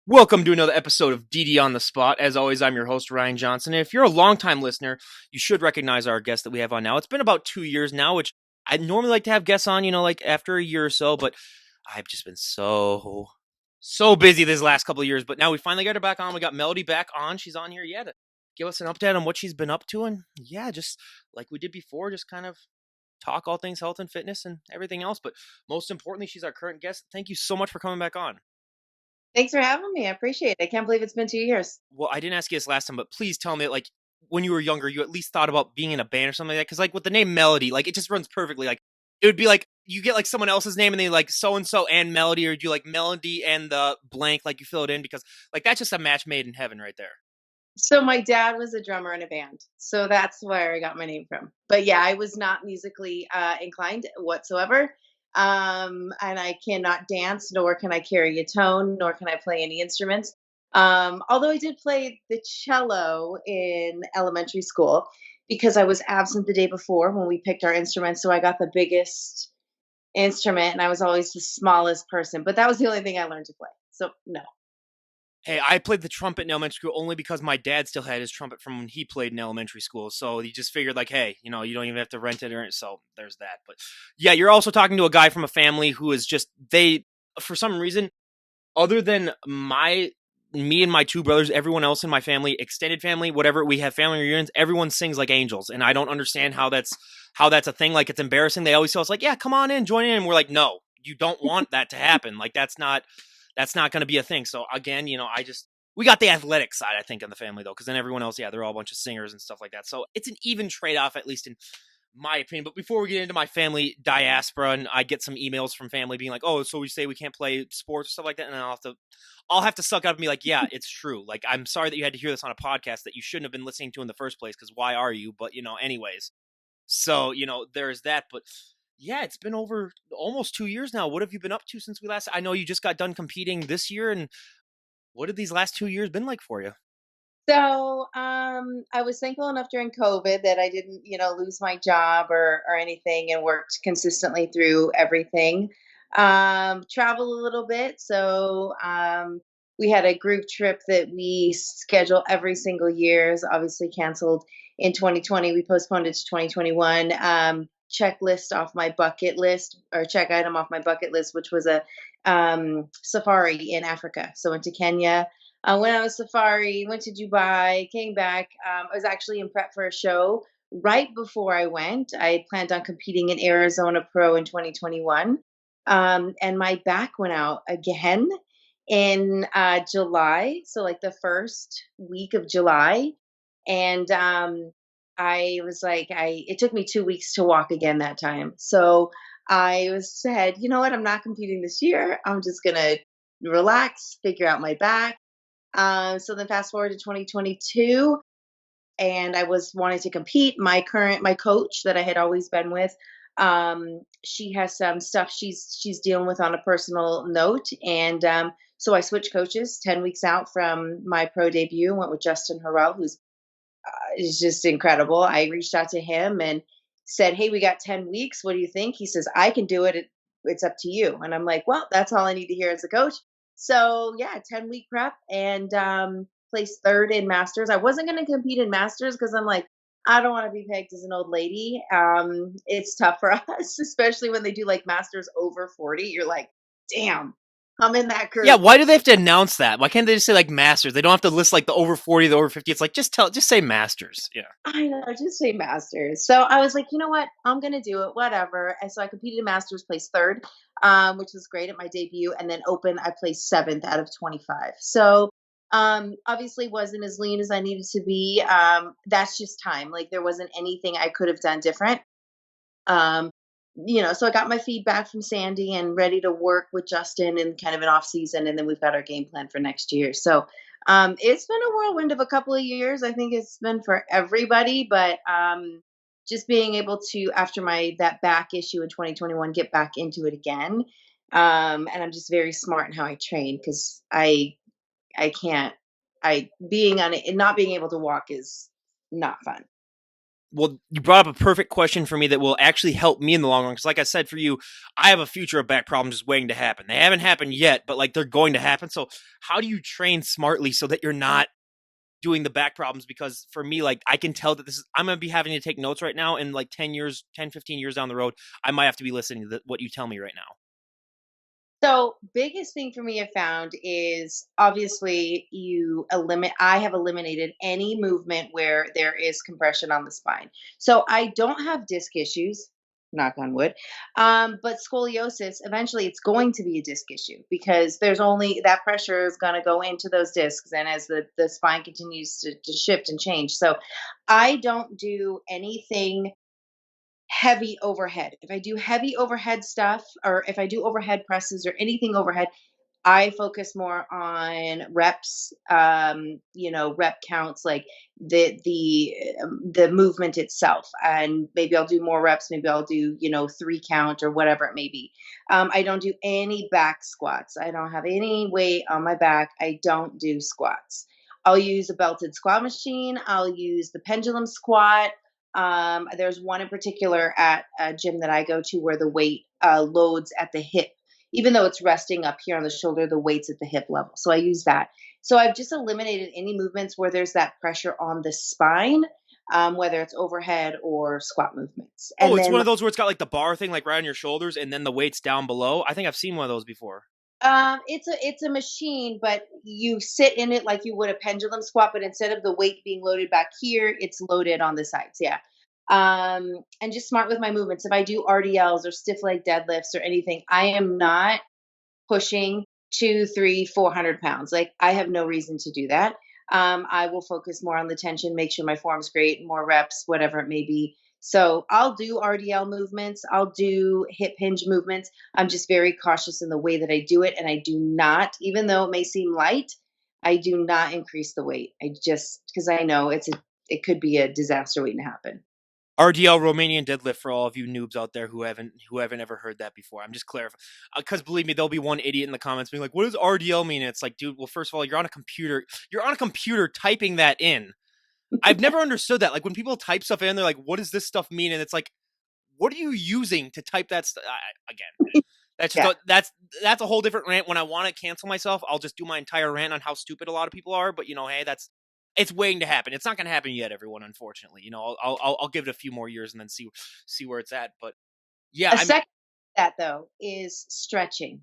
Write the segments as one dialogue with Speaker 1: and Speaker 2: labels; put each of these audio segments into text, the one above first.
Speaker 1: Welcome to another episode of DD on the Spot. As always, I'm your host, Ryan Johnson. And if you're a longtime listener, you should recognize our guest that we have on now. It's been about 2 years now, which I normally like to have guests on, like after a year or so, but I've just been so busy this last couple of years. But now we finally got her back on. We got Melody back on. She's on here, to give us an update on what she's been up to. And just like we did before, just kind of talk all things health and fitness and everything else. But most importantly, she's our current guest. Thank you so much for coming back on.
Speaker 2: Thanks for having me. I appreciate it. I can't believe it's been 2 years.
Speaker 1: Well, I didn't ask you this last time, but please tell me, like, when you were younger, you at least thought about being in a band or something like that? Because, like, with the name Melody, like, it just runs perfectly. Like, it would be like you get like someone else's name and they like so and so and Melody, or do you like Melody and the blank, like you fill it in because like that's just a match made in heaven right there.
Speaker 2: So my dad was a drummer in a band, so that's where I got my name from. But yeah, I was not musically inclined whatsoever, and I cannot dance, nor can I carry a tone, nor can I play any instruments. Although I did play the cello in elementary school because I was absent the day before when we picked our instruments, so I got the biggest instrument, and I was always the smallest person. But that was the only thing I learned to play. So no.
Speaker 1: Hey, I played the trumpet in elementary school only because my dad still had his trumpet from when he played in elementary school. So he just figured, like, hey, you don't even have to rent it, or so there's that. But yeah, you're also talking to a guy from a family who is just for some reason, other than me and my two brothers, everyone else in my family, extended family, whatever, we have family reunions, everyone sings like angels, and I don't understand how that's a thing. Like, it's embarrassing. They always tell us like, yeah, come on in, join in, and we're like, no, you don't want that to happen. Like, that's not going to be a thing. So again, we got the athletic side, I think, in the family though, because then everyone else, yeah, they're all a bunch of singers and stuff like that. So it's an even trade off, at least in my opinion. But before we get into my family diaspora, and I get some emails from family being like, "Oh, so we say we can't play sports or stuff like that," and I'll have to suck up and be like, "Yeah, it's true. Like, I'm sorry that you had to hear this on a podcast that you shouldn't have been listening to in the first place. Because why are you?" But anyways. So there's that. But yeah, it's been over almost 2 years now. What have you been up to since we last? I know you just got done competing this year, and what have these last 2 years been like for you?
Speaker 2: So, I was thankful enough during COVID that I didn't, lose my job or anything, and worked consistently through everything. Travel a little bit. So, we had a group trip that we schedule every single year. Is obviously canceled in 2020. We postponed it to 2021. Checklist off my bucket list, or check item off my bucket list, which was a safari in Africa. So went to Kenya, went on a safari, went to Dubai, came back. I was actually in prep for a show right before I went. I planned on competing in Arizona Pro in 2021. And my back went out again in July. So, like the first week of July. And I was like, it took me 2 weeks to walk again that time. So I was said, you know what? I'm not competing this year. I'm just going to relax, figure out my back. So then fast forward to 2022, and I was wanting to compete. My coach that I had always been with, she has some stuff she's dealing with on a personal note, and so I switched coaches 10 weeks out from my pro debut. Went with Justin Harrell, who's is just incredible. I reached out to him and said, "Hey, we got 10 weeks. What do you think?" He says, "I can do it. It's up to you." And I'm like, "Well, that's all I need to hear as a coach." So yeah, 10-week prep, and placed third in masters. I wasn't going to compete in masters because I'm like, I don't want to be pegged as an old lady. It's tough for us, especially when they do like masters over 40. You're like, damn, I'm in that
Speaker 1: Yeah,
Speaker 2: group.
Speaker 1: why do they have to announce that? Why can't they just say like masters? They don't have to list like the over 40, the over 50. It's like just say masters. Yeah.
Speaker 2: I know, just say masters. So I was like, you know what? I'm gonna do it, whatever. And so I competed in masters, placed third, which was great at my debut. And then open, I placed seventh out of 25. So obviously wasn't as lean as I needed to be. That's just time. Like there wasn't anything I could have done different. Um, so I got my feedback from Sandy and ready to work with Justin in kind of an off season, and then we've got our game plan for next year. So it's been a whirlwind of a couple of years. I think it's been for everybody, but just being able to, after my that back issue in 2021, get back into it again. And I'm just very smart in how I train because I can't I being on it and not being able to walk is not fun.
Speaker 1: Well, you brought up a perfect question for me that will actually help me in the long run. Because, like I said, for you, I have a future of back problems just waiting to happen. They haven't happened yet, but like they're going to happen. So, how do you train smartly so that you're not doing the back problems? Because for me, like I can tell that I'm going to be having to take notes right now. And like 10 years, 10, 15 years down the road, I might have to be listening to what you tell me right now.
Speaker 2: So, biggest thing for me I found is obviously I have eliminated any movement where there is compression on the spine. So, I don't have disc issues, knock on wood. But scoliosis, eventually it's going to be a disc issue because there's only that pressure is going to go into those discs. And as the spine continues to shift and change. So, I don't do anything heavy overhead. If I do heavy overhead stuff or if I do overhead presses or anything overhead, I focus more on reps, rep counts, like the movement itself, and maybe I'll do more reps. Maybe I'll do 3 count or whatever it may be. I don't do any back squats. I don't have any weight on my back. I don't do squats. I'll use a belted squat machine. I'll use the pendulum squat. There's one in particular at a gym that I go to where the weight loads at the hip, even though it's resting up here on the shoulder, the weight's at the hip level. So I use that. So I've just eliminated any movements where there's that pressure on the spine, whether it's overhead or squat movements.
Speaker 1: Oh,
Speaker 2: And
Speaker 1: it's
Speaker 2: then
Speaker 1: one of those where it's got like the bar thing like right on your shoulders and then the weight's down below. I think I've seen one of those before.
Speaker 2: it's a machine, but you sit in it like you would a pendulum squat, but instead of the weight being loaded back here, it's loaded on the sides. Yeah. And just smart with my movements. If I do RDLs or stiff leg deadlifts or anything, I am not pushing 2, 3, 400 pounds. Like I have no reason to do that. I will focus more on the tension, make sure my form's great, more reps, whatever it may be. So I'll do RDL movements, I'll do hip hinge movements. I'm just very cautious in the way that I do it. And I do not, even though it may seem light, I do not increase the weight. I just because I know it could be a disaster waiting to happen.
Speaker 1: RDL Romanian deadlift for all of you noobs out there who haven't ever heard that before. I'm just clarifying because believe me, there'll be one idiot in the comments being like, "What does RDL mean?" And it's like, dude, well, first of all, you're on a computer. You're on a computer typing that in. I've never understood that. Like when people type stuff in, they're like, "What does this stuff mean?" And it's like, what are you using to type that stuff? Again, that's just
Speaker 2: Yeah.
Speaker 1: that's a whole different rant. When I want to cancel myself, I'll just do my entire rant on how stupid a lot of people are. But hey, it's waiting to happen. It's not going to happen yet, everyone. Unfortunately, I'll give it a few more years and then see where it's at. But yeah,
Speaker 2: A
Speaker 1: I'm
Speaker 2: second that though is stretching.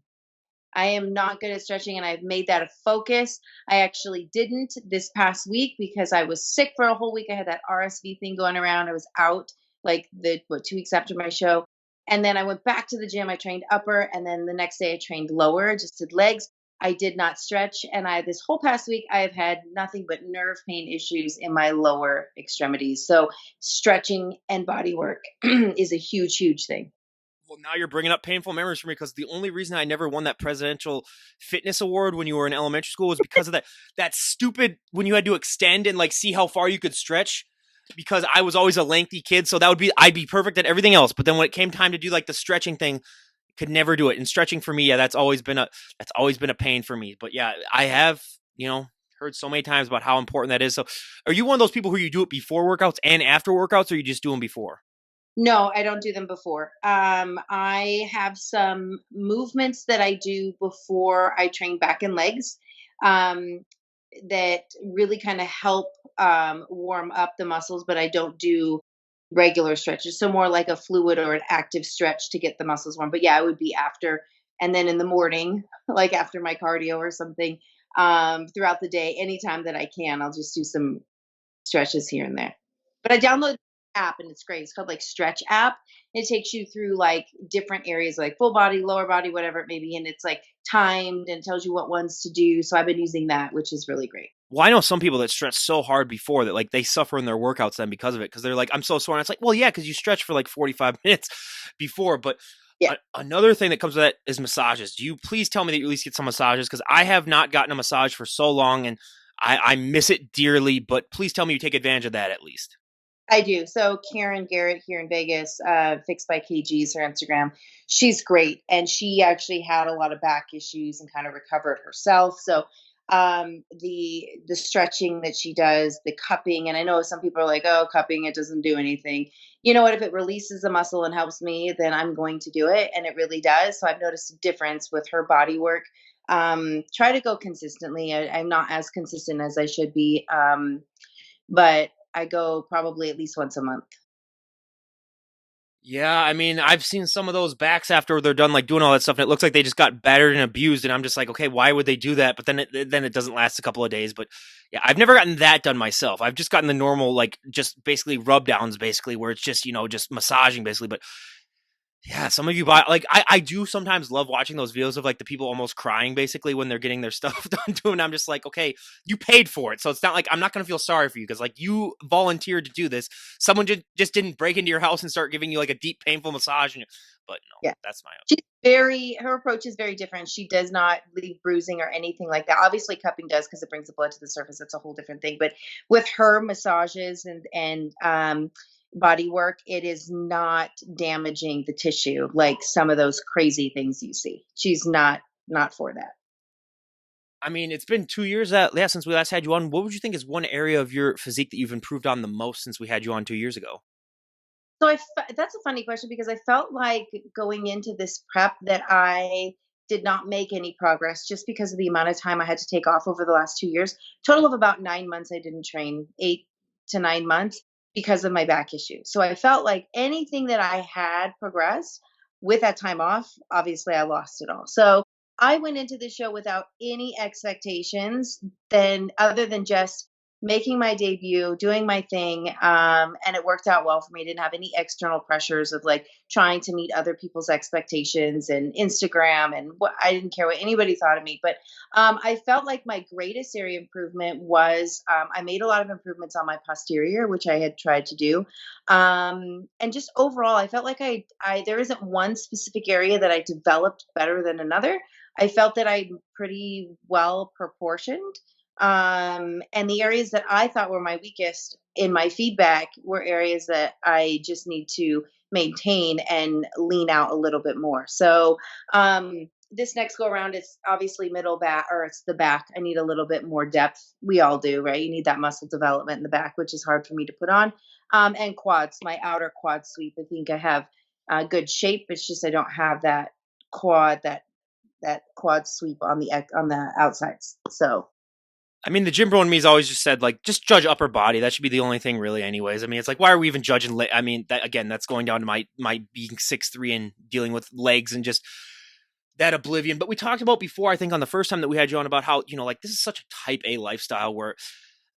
Speaker 2: I am not good at stretching, and I've made that a focus. I actually didn't this past week because I was sick for a whole week. I had that RSV thing going around. I was out like 2 weeks after my show. And then I went back to the gym. I trained upper, and then the next day I trained lower, just did legs. I did not stretch. And this whole past week, I have had nothing but nerve pain issues in my lower extremities. So stretching and body work is a huge, huge thing.
Speaker 1: well, now you're bringing up painful memories for me because the only reason I never won that presidential fitness award when you were in elementary school was because of that stupid when you had to extend and like see how far you could stretch because I was always a lengthy kid, so I'd be perfect at everything else. But then when it came time to do like the stretching thing, could never do it. And stretching for me, yeah, that's always been a pain for me. But yeah, I have heard so many times about how important that is. So, are you one of those people who you do it before workouts and after workouts, or you just do them before?
Speaker 2: No, I don't do them before. I have some movements that I do before I train back and legs um, that really kind of help warm up the muscles, but I don't do regular stretches. So more like a fluid or an active stretch to get the muscles warm. But yeah, it would be after. And then in the morning, like after my cardio or something, throughout the day, anytime that I can, I'll just do some stretches here and there. But I downloaded the app and it's great. It's called like Stretch app. It takes you through like different areas like full body, lower body, whatever it may be. And it's like timed and tells you what ones to do. So I've been using that, which is really great.
Speaker 1: Well, I know some people that stretch so hard before that like they suffer in their workouts then because of it because they're like, I'm so sore. And it's like, well, yeah, because you stretch for like 45 minutes before. But
Speaker 2: Yeah.
Speaker 1: another thing that comes with that is massages. Do you please tell me that you at least get some massages? Because I have not gotten a massage for so long and I miss it dearly. But please tell me you take advantage of that at least.
Speaker 2: I do. So Karen Garrett here in Vegas, Fixed by KG's her Instagram. She's great, and she actually had a lot of back issues and kind of recovered herself. So the stretching that she does, the cupping. And I know some people are like, oh, cupping, it doesn't do anything. You know what? If it releases the muscle and helps me, then I'm going to do it. And it really does. So I've noticed a difference with her body work. Try to go consistently. I'm not as consistent as I should be. But I go probably at least once a month.
Speaker 1: Yeah, I mean, I've seen some of those backs after they're done like doing all that stuff, and it looks like they just got battered and abused. And I'm just like, okay, why would they do that? But then it doesn't last a couple of days. But yeah, I've never gotten that done myself. I've just gotten the normal like just basically rub downs, basically where it's just just massaging basically. But yeah, some of you buy like I do sometimes love watching those videos of like the people almost crying basically when they're getting their stuff done to them. And I'm just like, okay, you paid for it. So it's not like I'm not gonna feel sorry for you because like you volunteered to do this. Someone just didn't break into your house and start giving you like a deep, painful massage and but no,
Speaker 2: Yeah.
Speaker 1: that's my
Speaker 2: She's very her approach is very different. She does not leave bruising or anything like that. Obviously, cupping does because it brings the blood to the surface. That's a whole different thing. But with her massages and body work, it is not damaging the tissue like some of those crazy things you see. She's not for that.
Speaker 1: I mean, it's been 2 years that yeah, since we last had you on. What would you think is one area of your physique that you've improved on the most since we had you on 2 years ago?
Speaker 2: So that's a funny question because I felt like going into this prep that I did not make any progress just because of the amount of time I had to take off over the last 2 years. Total of about 9 months I didn't train, 8 to 9 months because of my back issue. So I felt like anything that I had progressed with that time off, obviously I lost it all. So I went into the show without any expectations then other than just making my debut, doing my thing, and it worked out well for me. I didn't have any external pressures of like trying to meet other people's expectations and Instagram and what I didn't care what anybody thought of me. But I felt like my greatest area improvement was I made a lot of improvements on my posterior, which I had tried to do, and just overall, I felt like I there isn't one specific area that I developed better than another. I felt that I'm pretty well proportioned and the areas that I thought were my weakest in my feedback were areas that I just need to maintain and lean out a little bit more. So this next go around, it's obviously middle back or it's the back. I need a little bit more depth. We all do, right? You need that muscle development in the back, which is hard for me to put on. And quads, my outer quad sweep. I think I have good shape. It's just I don't have that quad that quad sweep on the outsides. So
Speaker 1: I mean, the gym bro in me has always just said, like, just judge upper body. That should be the only thing, really. Anyways, I mean, it's like, why are we even judging? I mean, that again, that's going down to my being 6'3" and dealing with legs and just that oblivion. But we talked about before, I think, on the first time that we had you on about how like this is such a type A lifestyle where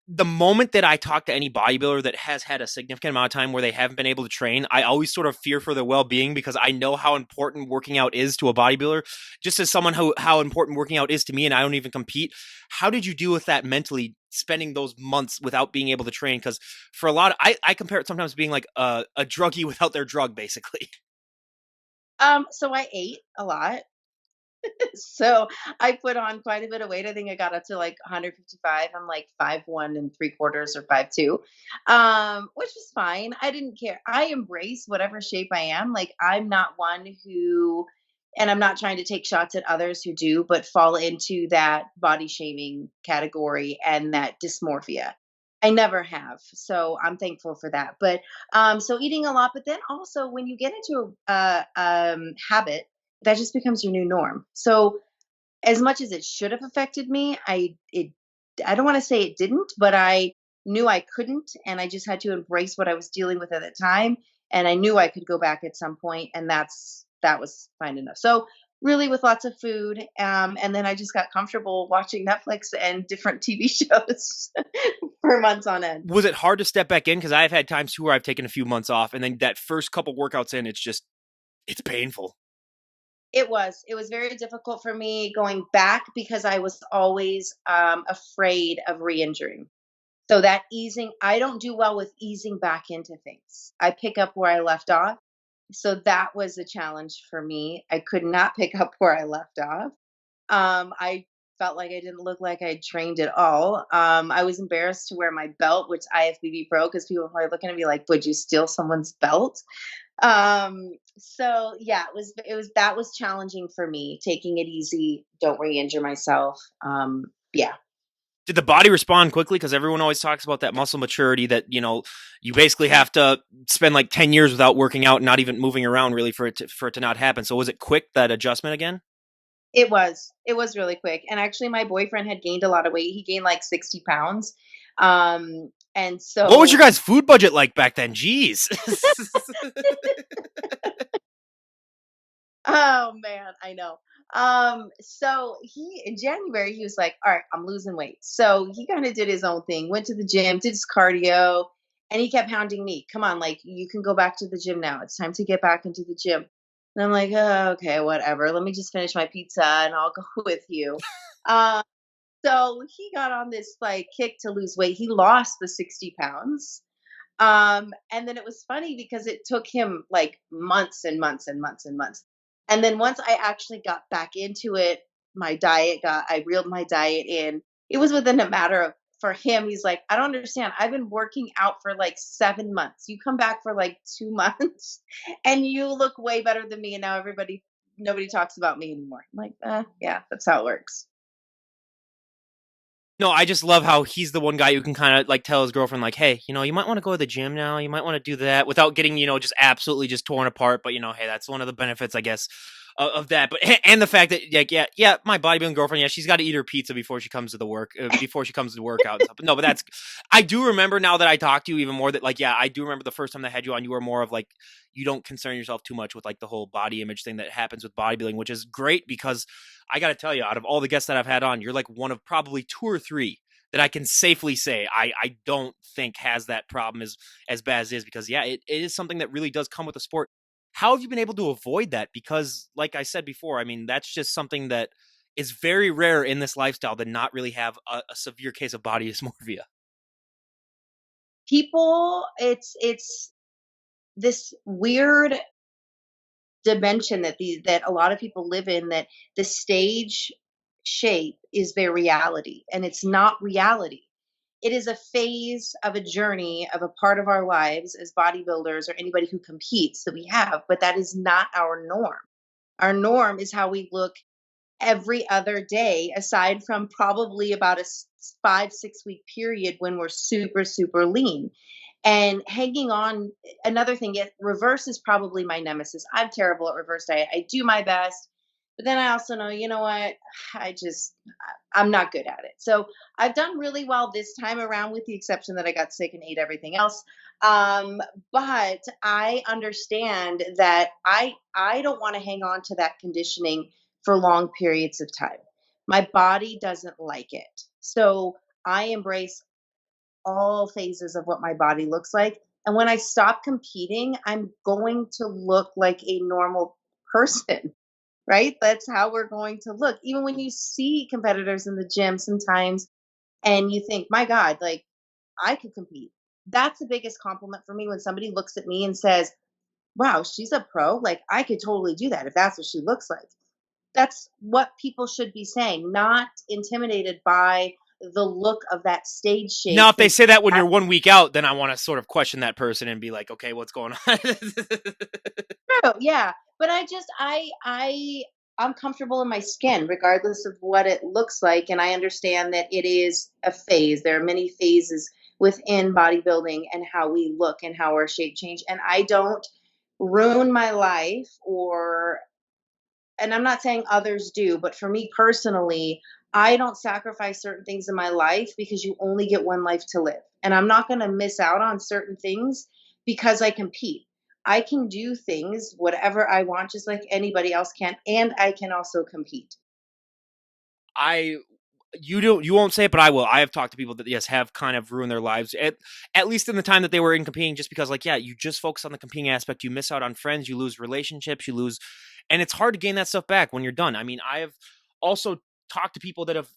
Speaker 1: the moment that I talk to any bodybuilder that has had a significant amount of time where they haven't been able to train, I always sort of fear for their well-being because I know how important working out is to a bodybuilder. Just as someone how important working out is to me, and I don't even compete. How did you deal with that mentally, spending those months without being able to train? Because for a lot of, I compare it sometimes to being like a druggie without their drug, basically.
Speaker 2: so I ate a lot. So I put on quite a bit of weight. I think I got up to like 155. I'm like 5'1 3/4 or 5'2, which was fine. I didn't care. I embrace whatever shape I am. Like I'm not one who, and I'm not trying to take shots at others who do, but fall into that body shaming category and that dysmorphia. I never have. So I'm thankful for that. But so eating a lot, but then also when you get into a habit, that just becomes your new norm. So as much as it should have affected me, I don't want to say it didn't, but I knew I couldn't and I just had to embrace what I was dealing with at the time and I knew I could go back at some point and that was fine enough. So really with lots of food and then I just got comfortable watching Netflix and different TV shows for months on end.
Speaker 1: Was it hard to step back in? Because I've had times too where I've taken a few months off, and then that first couple workouts in, it's painful.
Speaker 2: It was very difficult for me going back because I was always afraid of re-injuring. So that easing, I don't do well with easing back into things. I pick up where I left off. So that was a challenge for me. I could not pick up where I left off. I felt like I didn't look like I trained at all. I was embarrassed to wear my belt, which IFBB Pro, because people were probably looking at me like, "Would you steal someone's belt?" So yeah, it was that was challenging for me. Taking it easy, don't re-injure myself. Yeah.
Speaker 1: Did the body respond quickly? Because everyone always talks about that muscle maturity that, you basically have to spend like 10 years without working out and not even moving around really for it to not happen. So was it quick, that adjustment again?
Speaker 2: It was. It was really quick. And actually my boyfriend had gained a lot of weight. He gained like 60 pounds. And
Speaker 1: What was your
Speaker 2: so
Speaker 1: guys' food budget like back then? Jeez.
Speaker 2: oh man, I know. So he in January he was like, "All right, I'm losing weight." So he kind of did his own thing, went to the gym, did his cardio, and he kept hounding me. Come on, like you can go back to the gym now. It's time to get back into the gym. And I'm like, oh, okay, whatever. Let me just finish my pizza and I'll go with you. Um, so he got on this like kick to lose weight. He lost the 60 pounds. And then it was funny because it took him like months and months and months and months. And then once I actually got back into it, I reeled my diet in. It was within a matter of, for him, he's like, I don't understand. I've been working out for like 7 months. You come back for like 2 months and you look way better than me. And now nobody talks about me anymore. I'm like, yeah, that's how it works.
Speaker 1: No, I just love how he's the one guy who can kind of like tell his girlfriend, like, hey, you might want to go to the gym now. You might want to do that without getting, just absolutely just torn apart. But, hey, that's one of the benefits, I guess, of that. But, and the fact that, like, yeah, my bodybuilding girlfriend, yeah, she's got to eat her pizza before she comes to the before she comes to work out and stuff. But no, but I do remember now that I talked to you even more that, like, yeah, I do remember the first time I had you on, you were more of like, you don't concern yourself too much with like the whole body image thing that happens with bodybuilding, which is great because I got to tell you, out of all the guests that I've had on, you're like one of probably two or three that I can safely say I don't think has that problem as bad as it is, because yeah, it is something that really does come with the sport. How have you been able to avoid that? Because like I said before, I mean, that's just something that is very rare in this lifestyle to not really have a severe case of body dysmorphia.
Speaker 2: People, it's this weird dimension that a lot of people live in, that the stage shape is their reality, and it's not reality. It is a phase of a journey of a part of our lives as bodybuilders or anybody who competes that we have, but that is not our norm. Our norm is how we look every other day, aside from probably about a 5 6 week period when we're super super lean. And hanging on, another thing, yes, reverse is probably my nemesis. I'm terrible at reverse diet. I do my best, but then I also know, you know what, I'm not good at it. So I've done really well this time around, with the exception that I got sick and ate everything else. um but I understand that I don't want to hang on to that conditioning for long periods of time. My body doesn't like it. So I embrace all phases of what my body looks like. And when I stop competing, I'm going to look like a normal person, right? That's how we're going to look. Even when you see competitors in the gym sometimes and you think, my God, like I could compete. That's the biggest compliment for me, when somebody looks at me and says, wow, she's a pro. Like I could totally do that if that's what she looks like. That's what people should be saying, not intimidated by the look of that stage shape.
Speaker 1: Now, if they
Speaker 2: Because
Speaker 1: say that when you're 1 week out, then I want to sort of question that person and be like, okay, what's going on?
Speaker 2: true, yeah. But I'm comfortable in my skin regardless of what it looks like, and I understand that it is a phase. There are many phases within bodybuilding and how we look and how our shape change. And I don't ruin my life, or and I'm not saying others do, but for me personally, I don't sacrifice certain things in my life because you only get one life to live. And I'm not going to miss out on certain things because I compete. I can do things, whatever I want, just like anybody else can. And I can also compete.
Speaker 1: I you won't say it, but I will. I have talked to people that yes have kind of ruined their lives at least in the time that they were in competing, just because like yeah, you just focus on the competing aspect, you miss out on friends, you lose relationships, you lose, and it's hard to gain that stuff back when you're done. I mean, I have also talked to people that have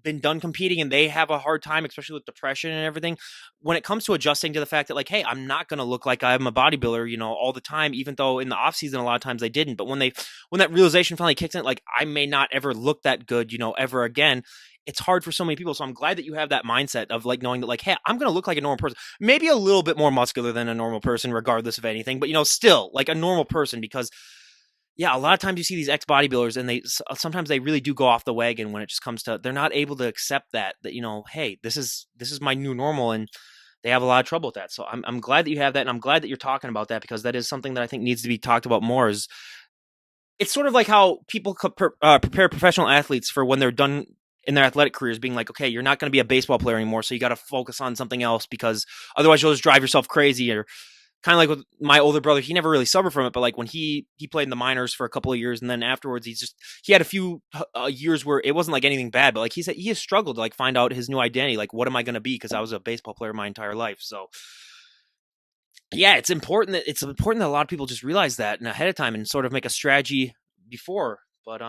Speaker 1: been done competing and they have a hard time, especially with depression and everything, when it comes to adjusting to the fact that like, hey, I'm not going to look like I'm a bodybuilder, all the time, even though in the off season a lot of times they didn't. But when that realization finally kicks in, like I may not ever look that good, ever again. It's hard for so many people. So I'm glad that you have that mindset of like knowing that like, hey, I'm going to look like a normal person, maybe a little bit more muscular than a normal person, regardless of anything, but still like a normal person, because Yeah, a lot of times you see these ex bodybuilders, and sometimes they really do go off the wagon when it just comes to they're not able to accept that hey, this is my new normal, and they have a lot of trouble with that. So I'm glad that you have that, and I'm glad that you're talking about that because that is something that I think needs to be talked about more. Is it's sort of like how people prepare professional athletes for when they're done in their athletic careers, being like, okay, you're not going to be a baseball player anymore, so you got to focus on something else because otherwise you'll just drive yourself crazy. Or kind of like with my older brother, he never really suffered from it, but like when he played in the minors for a couple of years, and then afterwards he had a few years where it wasn't like anything bad, but like he said, he has struggled to like find out his new identity, like what am I going to be, because I was a baseball player my entire life. So yeah, it's important that a lot of people just realize that and ahead of time and sort of make a strategy before. But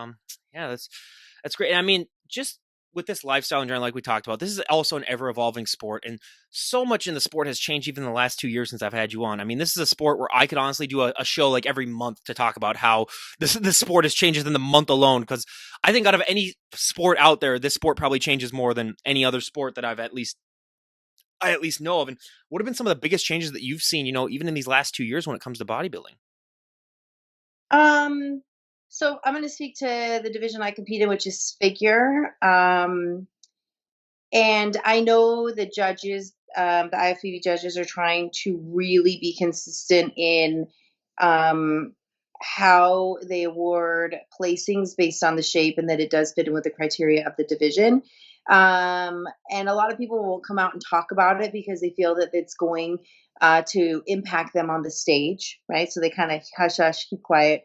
Speaker 1: yeah, that's great. And I mean, just with this lifestyle in general, like we talked about, this is also an ever evolving sport, and so much in the sport has changed even in the last 2 years since I've had you on. I mean, this is a sport where I could honestly do a show like every month to talk about how this sport has changed in the month alone. Because I think out of any sport out there, this sport probably changes more than any other sport that I at least know of. And what have been some of the biggest changes that you've seen, even in these last 2 years when it comes to bodybuilding?
Speaker 2: Um, so I'm going to speak to the division I compete in, which is figure. And I know the judges, the IFBB judges, are trying to really be consistent in um, how they award placings based on the shape and that it does fit in with the criteria of the division. And a lot of people won't come out and talk about it because they feel that it's going to impact them on the stage, right? So they kind of hush hush, keep quiet.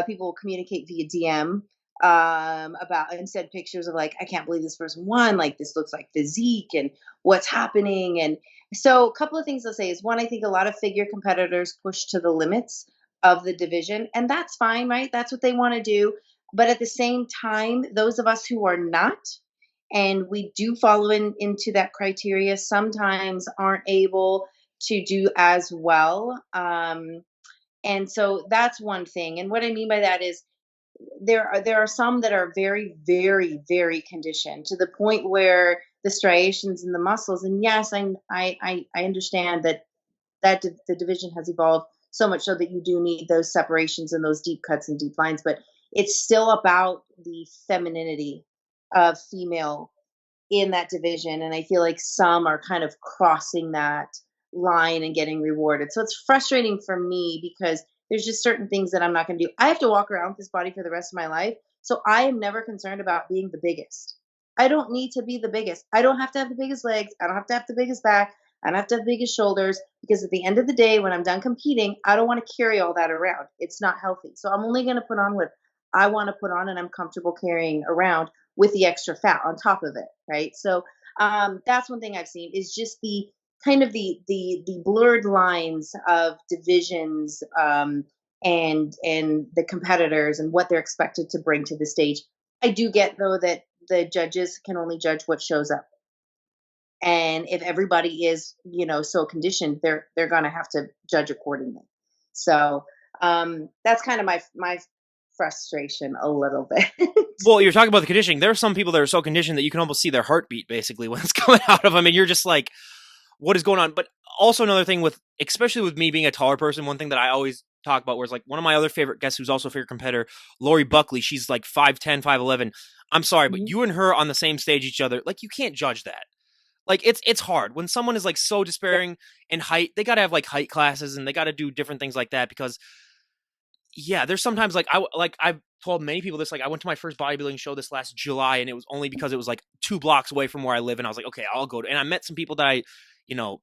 Speaker 2: People will communicate via DM about and send pictures of like, I can't believe this person won. Like this looks like physique and what's happening. And so a couple of things I'll say is one, I think a lot of figure competitors push to the limits of the division, and that's fine, right? That's what they want to do. But at the same time, those of us who are not, and we do follow into that criteria, sometimes aren't able to do as well. And so that's one thing. And what I mean by that is there are some that are very, very, very conditioned to the point where the striations in the muscles. And yes, I understand that the division has evolved so much so that you do need those separations and those deep cuts and deep lines, but it's still about the femininity of female in that division. And I feel like some are kind of crossing that line and getting rewarded. So it's frustrating for me because there's just certain things that I'm not going to do. I have to walk around with this body for the rest of my life. So I am never concerned about being the biggest. I don't need to be the biggest. I don't have to have the biggest legs. I don't have to have the biggest back. I don't have to have the biggest shoulders because at the end of the day, when I'm done competing, I don't want to carry all that around. It's not healthy. So I'm only going to put on what I want to put on and I'm comfortable carrying around with the extra fat on top of it, right? So that's one thing I've seen is just the kind of the blurred lines of divisions and the competitors and what they're expected to bring to the stage. I do get though that the judges can only judge what shows up, and if everybody is so conditioned, they're going to have to judge accordingly. So that's kind of my frustration a little bit.
Speaker 1: Well, you're talking about the conditioning. There are some people that are so conditioned that you can almost see their heartbeat basically when it's coming out of them, and you're just like, what is going on? But also another thing especially with me being a taller person, one thing that I always talk about was like one of my other favorite guests who's also a favorite competitor, Lori Buckley. She's like 5'10", 5'11". I'm sorry, but
Speaker 2: Mhm.
Speaker 1: you and her on the same stage each other, like you can't judge that. Like it's hard when someone is like so despairing in height. They got to have like height classes and they got to do different things like that because yeah, there's sometimes I've told many people this. Like I went to my first bodybuilding show this last July, and it was only because it was like 2 blocks away from where I live, and I was like, okay, I'll go to. And I met some people that you know,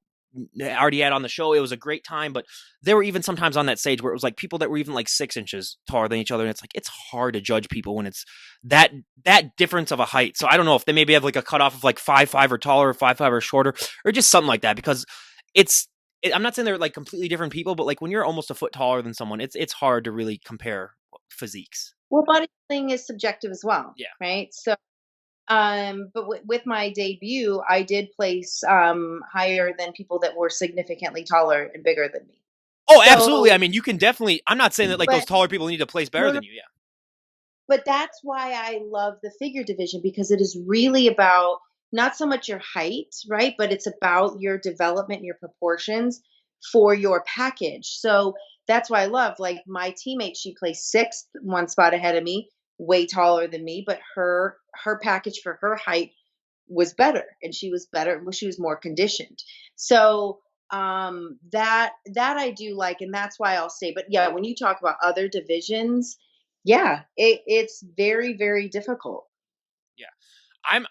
Speaker 1: already had on the show. It was a great time, but there were even sometimes on that stage where it was like people that were even like 6 inches taller than each other, and it's like it's hard to judge people when it's that difference of a height. So I don't know if they maybe have like a cutoff of like 5'5" or taller, or 5'5" or shorter, or just something like that because it's I'm not saying they're like completely different people, but like when you're almost a foot taller than someone, it's hard to really compare physiques.
Speaker 2: Well, bodybuilding is subjective as well,
Speaker 1: Yeah.
Speaker 2: right? So but with my debut, I did place higher than people that were significantly taller and bigger than me.
Speaker 1: Oh, absolutely. I
Speaker 2: So,
Speaker 1: mean, you can definitely. I'm not saying that like those
Speaker 2: but
Speaker 1: taller people need to place better
Speaker 2: no, no,
Speaker 1: than you. Yeah.
Speaker 2: but that's why I love the figure division because it is really about not so much your height, right? But it's about your development and your proportions for your package. So that's why I love, like, my teammate, she placed 6th, 1 spot ahead of me, way taller than me, but her package for her height was better, and she was better, well, she was more conditioned. So, that I do like, and that's why I'll say, but yeah, when you talk about other divisions, yeah, it's very, very difficult.
Speaker 1: Yeah.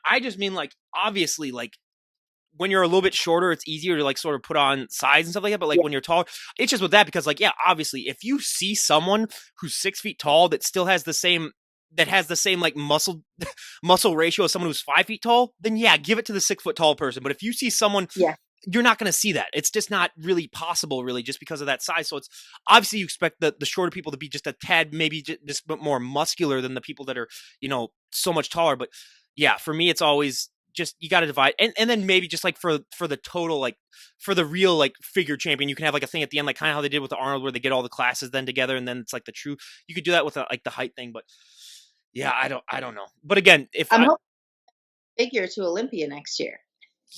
Speaker 1: I just mean, like, obviously, like, when you're a little bit shorter, it's easier to, like, sort of put on size and stuff like that. But, like,
Speaker 2: Yeah,
Speaker 1: when you're tall, it's just with that, because, like, yeah, obviously, if you see someone who's 6 feet tall that still has the same, like, muscle ratio as someone who's 5 feet tall, then yeah, give it to the 6 foot tall person. But if you see someone,
Speaker 2: yeah.
Speaker 1: you're not going to see that. It's just not really possible, really, just because of that size. So it's obviously, you expect the shorter people to be just a tad, maybe just a bit more muscular than the people that are, so much taller. But yeah, for me, it's always just, you got to divide, and then maybe just, like, for the total, like, for the real, like, figure champion, you can have, like, a thing at the end, like kind of how they did with the Arnold, where they get all the classes then together, and then it's like the true. You could do that with, like, the height thing, but yeah, I don't know. But again, if
Speaker 2: I'm
Speaker 1: I
Speaker 2: hoping figure to Olympia next year.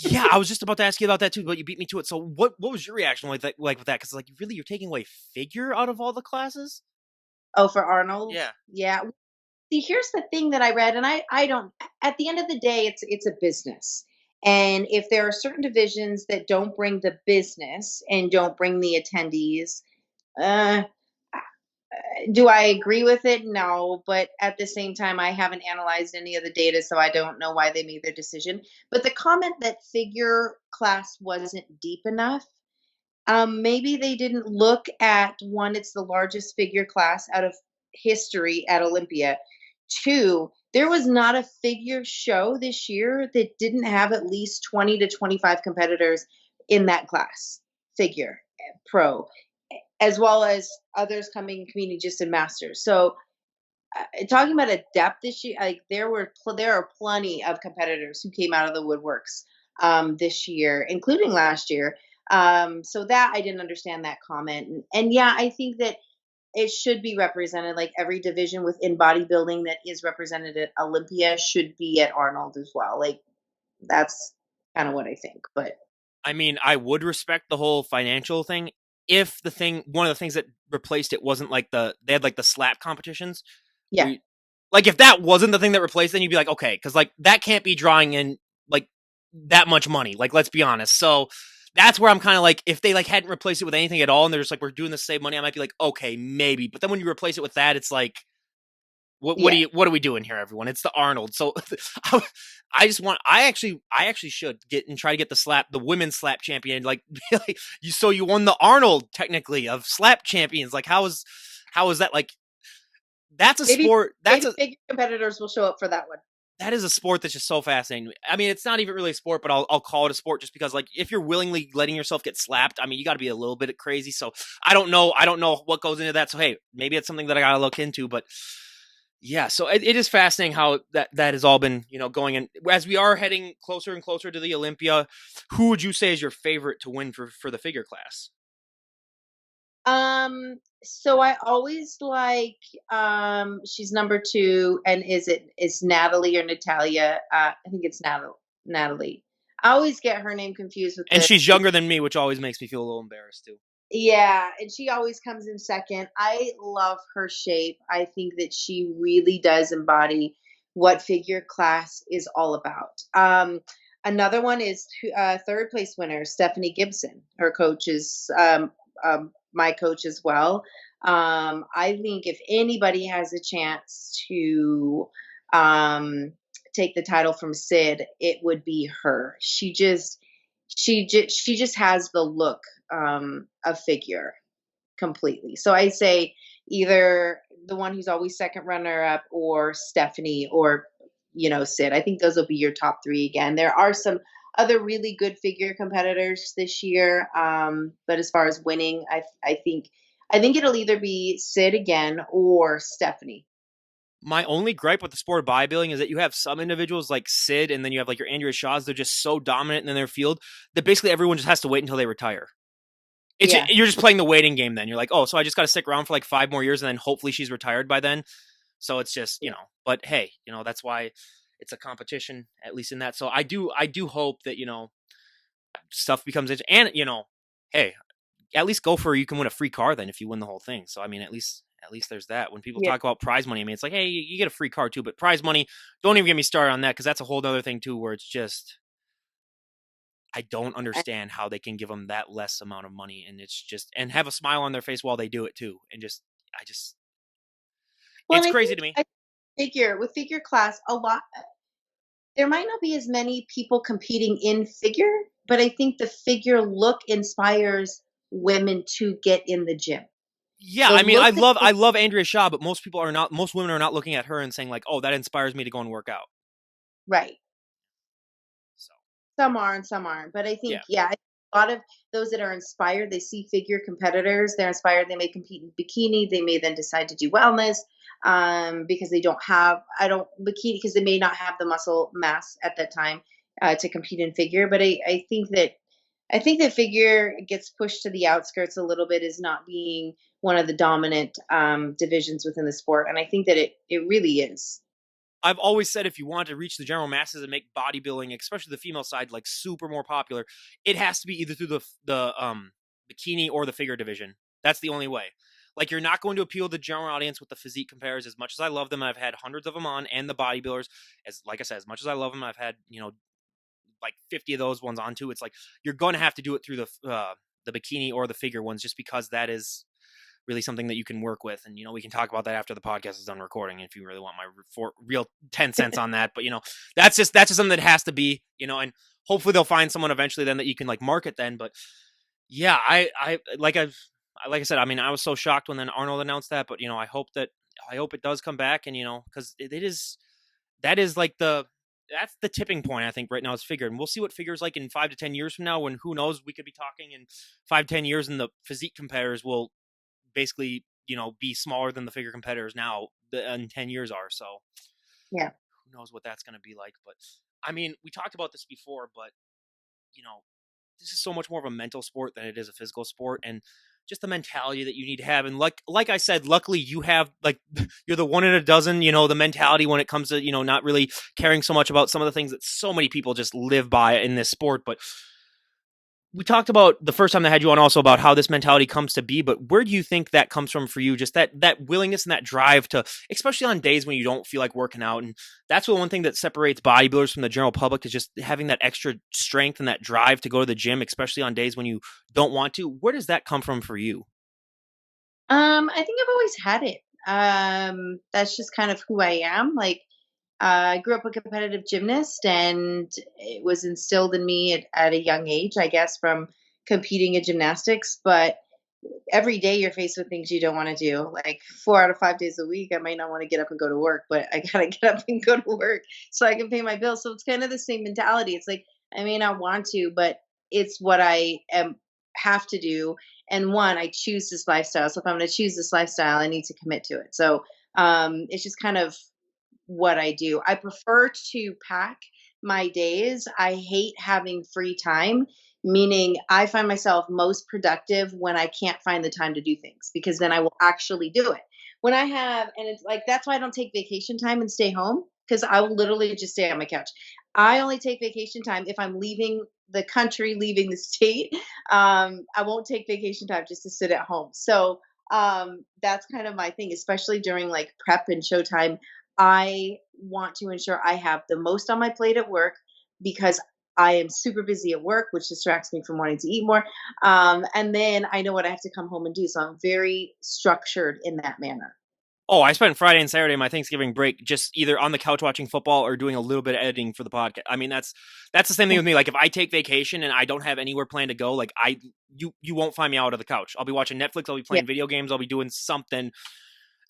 Speaker 1: yeah, I was just about to ask you about that too, but you beat me to it. So what was your reaction like with that? Because, like, really, you're taking away figure out of all the classes?
Speaker 2: Oh, for Arnold?
Speaker 1: Yeah.
Speaker 2: Yeah. See, here's the thing that I read, and I don't. At the end of the day, it's a business, and if there are certain divisions that don't bring the business and don't bring the attendees, uh, do I agree with it? No, but at the same time, I haven't analyzed any of the data, so I don't know why they made their decision. But the comment that figure class wasn't deep enough, maybe they didn't look at one, it's the largest figure class out of history at Olympia. Two, there was not a figure show this year that didn't have at least 20 to 25 competitors in that class, figure, pro, as well as others coming community just in masters. So, talking about a depth issue, like there are plenty of competitors who came out of the woodworks this year, including last year. So that I didn't understand that comment, and yeah, I think that it should be represented. Like every division within bodybuilding that is represented at Olympia should be at Arnold as well. Like that's kind of what I think. But
Speaker 1: I mean, I would respect the whole financial thing if one of the things that replaced it wasn't like they had, like, the slap competitions.
Speaker 2: yeah,
Speaker 1: Where like, if that wasn't the thing that replaced, then you'd be like, okay, because, like, that can't be drawing in, like, that much money. Like, let's be honest. So that's where I'm kind of like, if they, like, hadn't replaced it with anything at all, and they're just like, we're doing the same money, I might be like, okay, maybe. But then when you replace it with that, it's like,
Speaker 2: yeah.
Speaker 1: what are we doing here, everyone? It's the Arnold. So I actually should get and try to get the women's slap champion. Like, you won the Arnold, technically, of slap champions. Like, how is that, like, that's a
Speaker 2: Maybe
Speaker 1: sport.
Speaker 2: maybe big competitors will show up for that one.
Speaker 1: That is a sport that's just so fascinating. I mean, it's not even really a sport, but I'll call it a sport just because, like, if you're willingly letting yourself get slapped, I mean, you got to be a little bit crazy. So I don't know what goes into that. So hey, maybe it's something that I got to look into. But yeah, so it is fascinating how that has all been, going in as we are heading closer and closer to the Olympia. Who would you say is your favorite to win for the figure class?
Speaker 2: So I always like she's number 2, and is Natalie or Natalia? I think it's Natalie. I always get her name confused with
Speaker 1: And she's younger than me, which always makes me feel a little embarrassed too.
Speaker 2: yeah, and she always comes in second. I love her shape. I think that she really does embody what figure class is all about. Another one is third place winner Stephanie Gibson. Her coach is my coach as well. I think if anybody has a chance to um, take the title from Sid, it would be her. She just has the look of figure completely. So I say either the one who's always second runner up, or Stephanie, or Sid. I think those will be your top 3 again. There are some other really good figure competitors this year, but as far as winning, I think it'll either be Sid again or Stephanie.
Speaker 1: My only gripe with the sport of bodybuilding is that you have some individuals like Sid, and then you have, like, your Andrea Shaws. They're just so dominant in their field that basically everyone just has to wait until they retire.
Speaker 2: Yeah,
Speaker 1: You're just playing the waiting game. Then you're like, oh, so I just got to stick around for like 5 more years, and then hopefully she's retired by then. So it's just,
Speaker 2: yeah.
Speaker 1: But hey, that's why it's a competition, at least in that. So I do hope that stuff becomes and hey, at least go for, you can win a free car then if you win the whole thing. So I mean, at least there's that. When people
Speaker 2: Yeah.
Speaker 1: talk about prize money, I mean, it's like, hey, you get a free car too, but prize money, don't even get me started on that, because that's a whole other thing too, where it's just, I don't understand how they can give them that less amount of money, and it's just, and have a smile on their face while they do it too, and just, I just,
Speaker 2: Well,
Speaker 1: it's
Speaker 2: and I
Speaker 1: crazy
Speaker 2: think
Speaker 1: to me.
Speaker 2: I figure with figure class, a lot there might not be as many people competing in figure, but I think the figure look inspires women to get in the gym.
Speaker 1: Yeah,
Speaker 2: The
Speaker 1: I mean,
Speaker 2: look that
Speaker 1: I love Andrea Shaw, but most women are not looking at her and saying like, oh, that inspires me to go and work out.
Speaker 2: right.
Speaker 1: So
Speaker 2: Some are and some aren't, but I
Speaker 1: yeah.
Speaker 2: think, yeah, a lot of those that are inspired, they see figure competitors, they're inspired, they may compete in bikini, they may then decide to do wellness, because they don't have, I don't bikini because they may not have the muscle mass at that time to compete in figure. But I think that figure gets pushed to the outskirts a little bit as not being one of the dominant divisions within the sport, and I think that it really is.
Speaker 1: I've always said if you want to reach the general masses and make bodybuilding, especially the female side, like super more popular, it has to be either through the bikini or the figure division. That's the only way. Like, you're not going to appeal to the general audience with the physique compares. As much as I love them, I've had hundreds of them on, and the bodybuilders. As like I said, as much as I love them, I've had like 50 of those ones on too. It's like you're going to have to do it through the bikini or the figure ones, just because that is really something that you can work with. And, we can talk about that after the podcast is done recording if you really want my real 10 cents on that. But, that's just something that has to be, and hopefully they'll find someone eventually then that you can like market then. But yeah, like I said, I mean, I was so shocked when then Arnold announced that, but, I hope it does come back. And, cause that is like that's the tipping point, I think, right now is figure. And we'll see what figures like in 5 to 10 years from now, when who knows, we could be talking in 5 to 10 years and the physique competitors will basically, be smaller than the figure competitors now in 10 years are. So
Speaker 2: Yeah.
Speaker 1: who knows what that's going to be like. But I mean, we talked about this before, but you know, this is so much more of a mental sport than it is a physical sport. And just the mentality that you need to have. And like I said, luckily you have like, you're the one in a dozen, the mentality when it comes to, not really caring so much about some of the things that so many people just live by in this sport. But we talked about the first time I had you on also about how this mentality comes to be, but where do you think that comes from for you? Just that willingness and that drive to, especially on days when you don't feel like working out. And that's one thing that separates bodybuilders from the general public, is just having that extra strength and that drive to go to the gym, especially on days when you don't want to. Where does that come from for you?
Speaker 2: I think I've always had it. That's just kind of who I am. Like, I grew up a competitive gymnast, and it was instilled in me at a young age, I guess, from competing in gymnastics. But every day you're faced with things you don't want to do. Like 4 out of 5 days a week, I might not want to get up and go to work, but I gotta get up and go to work so I can pay my bills. So it's kind of the same mentality. It's like I may not want to, but it's what I am have to do. And one, I choose this lifestyle. So if I'm going to choose this lifestyle, I need to commit to it. So it's just kind of what I do. I prefer to pack my days. I hate having free time, meaning I find myself most productive when I can't find the time to do things, because then I will actually do it. When I have, and it's like, that's why I don't take vacation time and stay home, because I will literally just stay on my couch. I only take vacation time if I'm leaving the country, leaving the state. I won't take vacation time just to sit at home. So that's kind of my thing, especially during like prep and showtime. I want to ensure I have the most on my plate at work, because I am super busy at work, which distracts me from wanting to eat more. And then I know what I have to come home and do. So I'm very structured in that manner.
Speaker 1: Oh, I spent Friday and Saturday, my Thanksgiving break, just either on the couch watching football or doing a little bit of editing for the podcast. I mean, that's the same thing with me. Like, if I take vacation and I don't have anywhere planned to go, like you won't find me out of the couch. I'll be watching Netflix. I'll be
Speaker 2: Yeah.
Speaker 1: playing video games. I'll be doing something.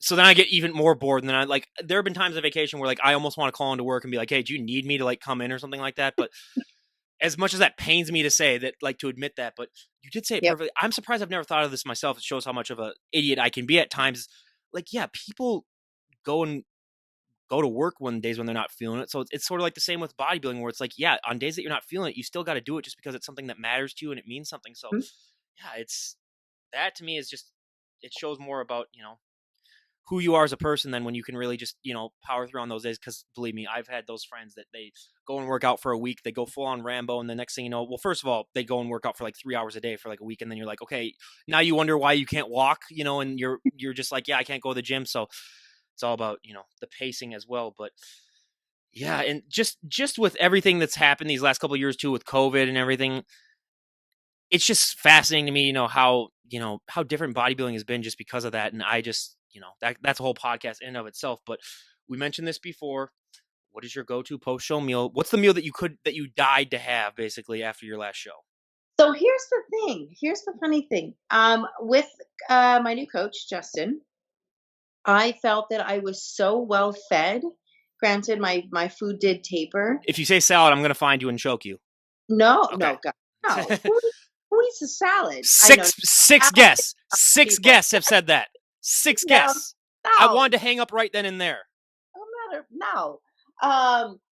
Speaker 1: So then I get even more bored. And then there have been times on vacation where like I almost want to call into work and be like, hey, do you need me to like come in or something like that? But as much as that pains me to say that, like to admit that, but you did say it
Speaker 2: Yep.
Speaker 1: perfectly. I'm surprised I've never thought of this myself. It shows how much of an idiot I can be at times. Like, yeah, people go and go to work one days when they're not feeling it. So it's sort of like the same with bodybuilding, where it's like, yeah, on days that you're not feeling it, you still got to do it just because it's something that matters to you and it means something. So
Speaker 2: Mhm.
Speaker 1: yeah, it's that to me is just, it shows more about, who you are as a person then when you can really just, power through on those days. Because believe me, I've had those friends that they go and work out for a week, they go full on Rambo, and the next thing you know, well, first of all, they go and work out for like 3 hours a day for like a week, and then you're like, okay, now you wonder why you can't walk, and you're just like, yeah, I can't go to the gym. So it's all about, the pacing as well. But yeah, and just with everything that's happened these last couple of years too, with COVID and everything, it's just fascinating to me, how different bodybuilding has been just because of that. And I just, that's a whole podcast in and of itself. But we mentioned this before. What is your go-to post-show meal? What's the meal that you died to have basically after your last show?
Speaker 2: So here's the thing. Here's the funny thing. With my new coach, Justin, I felt that I was so well fed. Granted, my food did taper.
Speaker 1: If you say salad, I'm going to find you and choke you.
Speaker 2: No,
Speaker 1: Okay.
Speaker 2: no, God, no. Who eats a salad?
Speaker 1: Six guests have said that. Six
Speaker 2: No,
Speaker 1: guests. I wanted to hang up right then and there.
Speaker 2: No.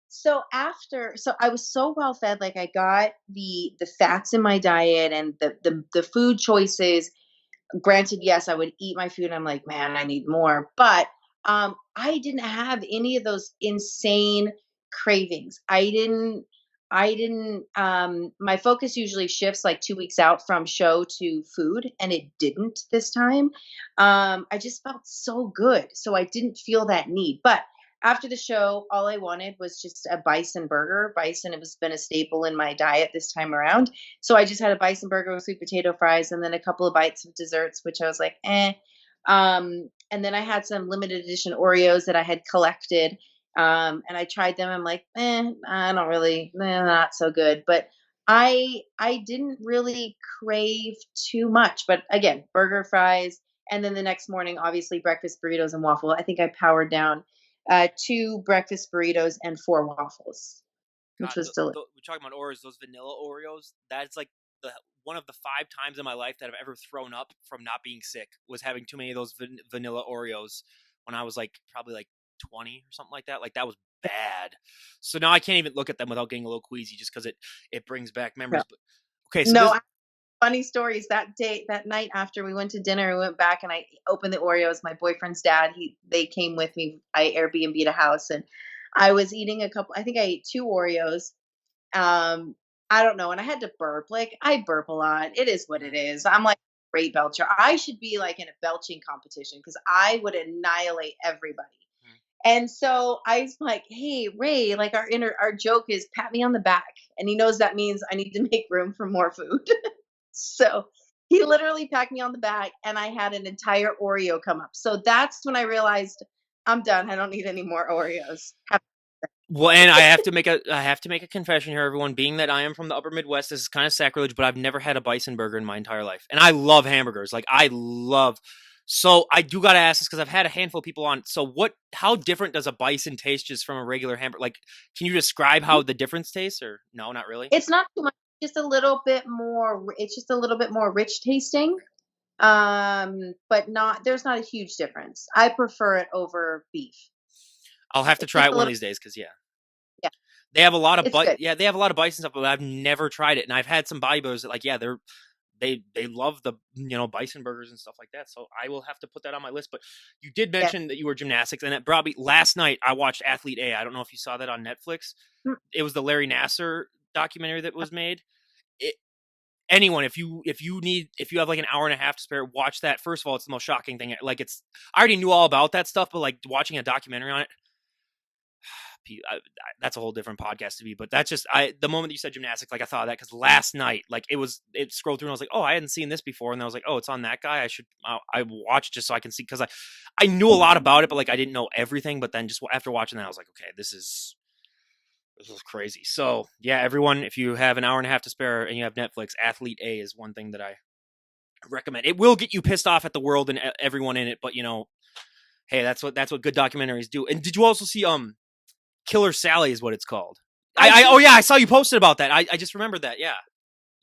Speaker 2: So I was so well fed, like I got the fats in my diet and the food choices. Granted, yes, I would eat my food and I'm like, man, I need more. But I didn't have any of those insane cravings. I didn't my focus usually shifts like 2 weeks out from show to food, and it didn't this time. I just felt so good. So I didn't feel that need. But after the show, all I wanted was just a bison burger. Bison, it was been a staple in my diet this time around. So I just had a bison burger with sweet potato fries and then a couple of bites of desserts, which I was like, eh. And then I had some limited edition Oreos that I had collected. And I tried them. I'm like, I don't really, not so good. But I didn't really crave too much. But again, burger, fries, and then the next morning, obviously breakfast burritos and waffle. I think I powered down 2 breakfast burritos and 4 waffles, which
Speaker 1: God,
Speaker 2: was delicious.
Speaker 1: we're talking about Oreos, those vanilla Oreos. That's like one of the 5 times in my life that I've ever thrown up from not being sick was having too many of those vanilla Oreos when I was like probably like 20 or something like that. Like that was bad. So now I can't even look at them without getting a little queasy just because it brings back memories.
Speaker 2: No,
Speaker 1: But okay, so
Speaker 2: no, funny stories that night after we went to dinner. We went back and I opened the Oreos. My boyfriend's dad, they came with me. I Airbnb'd a house and I was eating a couple. I think I ate 2 Oreos. I don't know, and I had to burp. Like I burp a lot. It is what it is. I'm like a great belcher. I should be like in a belching competition because I would annihilate everybody. And so I was like, "Hey, Ray, like our joke is pat me on the back." And he knows that means I need to make room for more food. So he literally packed me on the back and I had an entire Oreo come up. So that's when I realized I'm done. I don't need any more Oreos.
Speaker 1: well, and I have to make a confession here, everyone. Being that I am from the Upper Midwest, this is kind of sacrilege, but I've never had a bison burger in my entire life, and I love hamburgers. Like I love. So I do gotta ask this because I've had a handful of people on. So how different does a bison taste just from a regular hamburger? Like, can you describe how the difference tastes, or no, not really?
Speaker 2: It's not too much, just a little bit more. It's just a little bit more rich tasting. But there's not a huge difference. I prefer it over beef.
Speaker 1: I'll have to
Speaker 2: It's
Speaker 1: try
Speaker 2: just
Speaker 1: it
Speaker 2: a
Speaker 1: one of
Speaker 2: little,
Speaker 1: these days because
Speaker 2: yeah,
Speaker 1: they have a lot of
Speaker 2: it's good.
Speaker 1: they have a lot of bison stuff, but I've never tried it. And I've had some bodybuilders that like, yeah, they love the bison burgers and stuff like that. So I will have to put that on my list. But you did
Speaker 2: Yeah.
Speaker 1: mention that you were gymnastics, and it brought me last night. I watched Athlete A. I don't know if you saw that on Netflix.
Speaker 2: Mm.
Speaker 1: It was the Larry Nasser documentary that was made. Anyone, if you have like an hour and a half to spare, watch that. First of all, it's the most shocking thing. Like I already knew all about that stuff, but like watching a documentary on it, that's a whole different podcast to me. But that's just the moment that you said gymnastics, like I thought of that because last night, like it scrolled through and I was like, oh, I hadn't seen this before, and I was like, oh, it's on that guy. I watched just so I can see because I knew a lot about it, but like I didn't know everything. But then just after watching that, I was like, okay, this is crazy. So yeah, everyone, if you have an hour and a half to spare and you have Netflix, Athlete A is one thing that I recommend. It will get you pissed off at the world and everyone in it, but hey, that's what good documentaries do. And did you also see Killer Sally is what it's called? Oh yeah, I saw you posted about that. I just remembered that. Yeah,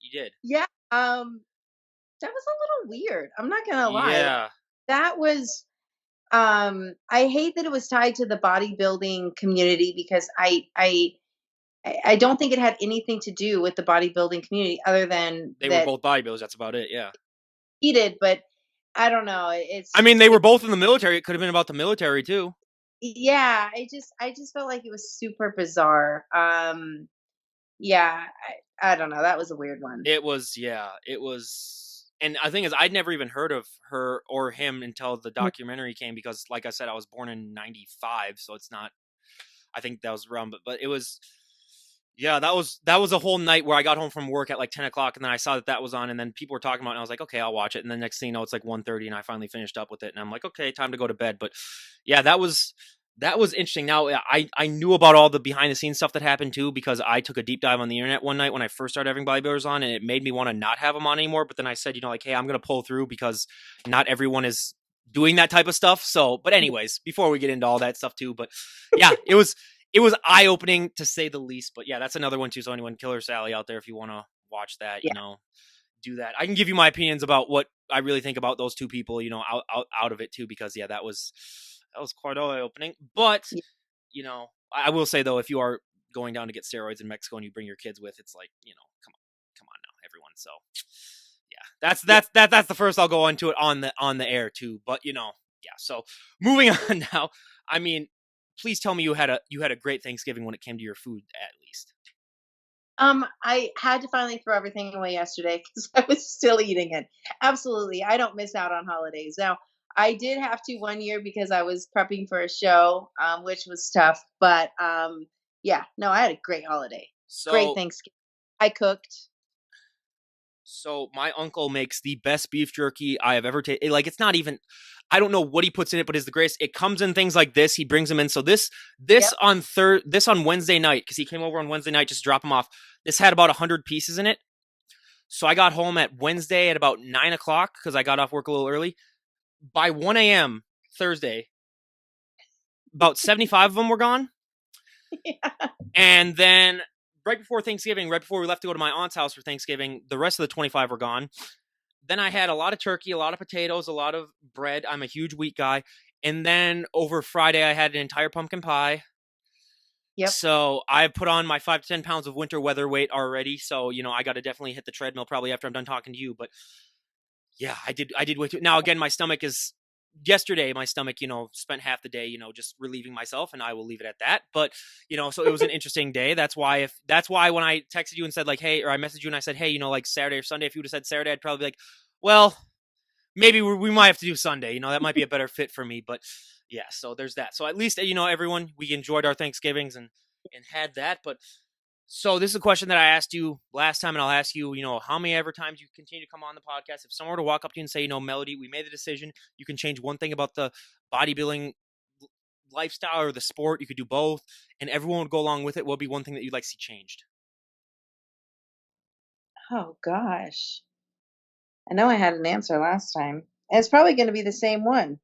Speaker 1: you did.
Speaker 2: Yeah. That was a little weird. I'm not gonna lie.
Speaker 1: Yeah.
Speaker 2: That was I hate that it was tied to the bodybuilding community because I don't think it had anything to do with the bodybuilding community other than
Speaker 1: They
Speaker 2: that
Speaker 1: were both bodybuilders. That's about it. Yeah.
Speaker 2: he did. But I don't know.
Speaker 1: I mean, they were both in the military. It could have been about the military too.
Speaker 2: Yeah, I just felt like it was super bizarre. Yeah, I don't know. That was a weird one.
Speaker 1: It was, yeah, it was. And the thing is, I'd never even heard of her or him until the
Speaker 2: Mm.
Speaker 1: documentary came because, like I said, I was born in '95, so it's not. I think that was around, but it was. Yeah, that was a whole night where I got home from work at like 10 o'clock, and then I saw that was on, and then people were talking about it, and I was like, okay, I'll watch it. And then next thing you know, it's like 1:30, and I finally finished up with it, and I'm like, okay, time to go to bed. But yeah, that was interesting. Now I knew about all the behind the scenes stuff that happened too because I took a deep dive on the internet one night when I first started having bodybuilders on, and it made me want to not have them on anymore. But then I said, like, hey, I'm gonna pull through because not everyone is doing that type of stuff. So, but anyways, before we get into all that stuff too, but yeah, it was eye opening to say the least. But yeah, that's another one too. So anyone, Killer Sally out there, if you want to watch that,
Speaker 2: Yeah,
Speaker 1: do that. I can give you my opinions about what I really think about those two people, out of it too, because yeah, that was quite eye opening. But
Speaker 2: yeah,
Speaker 1: I will say though, if you are going down to get steroids in Mexico and you bring your kids with, it's like, come on now, everyone. So yeah, that's
Speaker 2: yeah.
Speaker 1: that's the first I'll go into it on the air too. But yeah. So moving on now. I mean, please tell me you had a great Thanksgiving when it came to your food, at least.
Speaker 2: I had to finally throw everything away yesterday because I was still eating it. Absolutely, I don't miss out on holidays. Now, I did have to one year because I was prepping for a show, which was tough. But yeah, no, I had a great holiday, great
Speaker 1: So
Speaker 2: Thanksgiving. I cooked.
Speaker 1: So my uncle makes the best beef jerky I have ever tasted. Like, it's not even. I don't know what he puts in it, but it's the greatest. It comes in things like this. He brings them in. So this
Speaker 2: Yep.
Speaker 1: on Wednesday night, because he came over on Wednesday night just to drop them off. This had about 100 pieces in it. So I got home at Wednesday at about 9 o'clock because I got off work a little early. By 1 a.m. Thursday, about 75 of them were gone.
Speaker 2: Yeah.
Speaker 1: And then right before Thanksgiving, right before we left to go to my aunt's house for Thanksgiving, the rest of the 25 were gone. Then I had a lot of turkey, a lot of potatoes, a lot of bread. I'm a huge wheat guy. And then over Friday, I had an entire pumpkin pie.
Speaker 2: Yep.
Speaker 1: So I put on my 5 to 10 pounds of winter weather weight already. So, I got to definitely hit the treadmill probably after I'm done talking to you. But yeah, I did way too. Now, again, my stomach is. Yesterday, my stomach, spent half the day, just relieving myself, and I will leave it at that. But, so it was an interesting day. That's why when I texted you and said like, hey, or I messaged you and I said, hey, like Saturday or Sunday, if you would have said Saturday, I'd probably be like, well, maybe we might have to do Sunday. That might be a better fit for me. But yeah, so there's that. So at least everyone, we enjoyed our Thanksgivings and had that. But so this is a question that I asked you last time, and I'll ask you, how many ever times you continue to come on the podcast. If someone were to walk up to you and say, Melody, we made the decision. You can change one thing about the bodybuilding lifestyle or the sport. You could do both, and everyone would go along with it. What would be one thing that you'd like to see changed?
Speaker 2: Oh gosh, I know I had an answer last time. And it's probably going to be the same one.